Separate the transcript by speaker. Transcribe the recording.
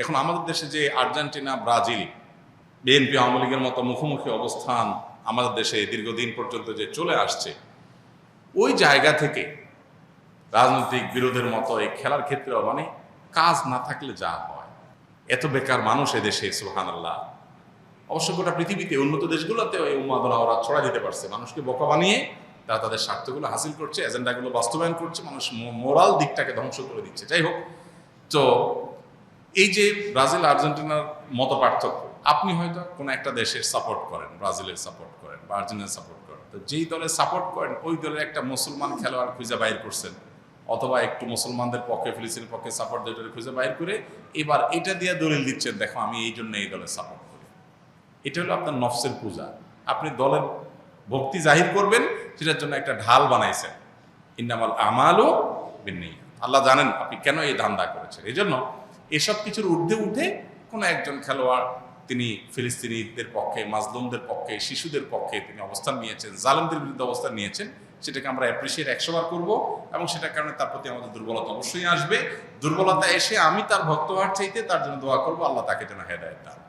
Speaker 1: এখন আমাদের দেশে যে আর্জেন্টিনা, ব্রাজিল, বিএনপি, আওয়ামী লীগের মতো মুখোমুখি অবস্থান আমাদের দেশে দীর্ঘদিন পর্যন্ত যে চলে আসছে, ওই জায়গা থেকে রাজনৈতিক বিরোধের মতো এই খেলার ক্ষেত্রেও মানে কাজ না থাকলে যা হয়, এত বেকার মানুষ এদেশে, সুবহানাল্লাহ। অবশ্য গোটা পৃথিবীতে উন্নত দেশগুলোতেও এই উন্মাদনা ওরা ছড়া দিতে পারছে, মানুষকে বোকা বানিয়ে তারা তাদের স্বার্থগুলো হাসিল করছে, এজেন্ডাগুলো বাস্তবায়ন করছে, মানুষ মোরাল দিকটাকে ধ্বংস করে দিচ্ছে। যাই হোক, তো এই যে ব্রাজিল আর্জেন্টিনার মতো পার্থক্য, আপনি হয়তো কোনো একটা দেশের সাপোর্ট করেন, ব্রাজিলের সাপোর্ট করেন বা আর্জেন্টিনার সাপোর্ট করেন, তো যেই দলের সাপোর্ট করেন ওই দলের একটা মুসলমান খেলোয়াড় খুঁজে বাইর করছেন, অথবা একটু মুসলমানদের পক্ষে, ফিলিস্তিনের পক্ষে সাপোর্ট দিয়ে খুঁজে বাইর করে এবার এটা দিয়ে দলিল দিচ্ছেন, দেখো আমি এই জন্য এই দলের সাপোর্ট করি। এটা হলো আপনার নফসের পূজা। আপনি দলের ভক্তি জাহির করবেন, সেটার জন্য একটা ঢাল বানাইছেন। ইন্নামাল আমালু বিন্নিয়াত। আল্লাহ জানেন আপনি কেন এই ধান্দা করেছেন। এই জন্য এসব কিছুর ঊর্ধ্বে উঠে কোনো একজন খেলোয়াড় তিনি ফিলিস্তিনিদের পক্ষে, মাজলুমদের পক্ষে, শিশুদের পক্ষে তিনি অবস্থান নিয়েছেন, জালেমদের বিরুদ্ধে অবস্থান নিয়েছেন, সেটাকে আমরা অ্যাপ্রিসিয়েট 100 বার করবো, এবং সেটার কারণে তার প্রতি আমাদের দুর্বলতা অবশ্যই আসবে। দুর্বলতা এসে আমি তার ভক্ত হওয়ার চাইতে তার জন্য দোয়া করবো, আল্লাহ তাকে যেন হেদায়েত দান।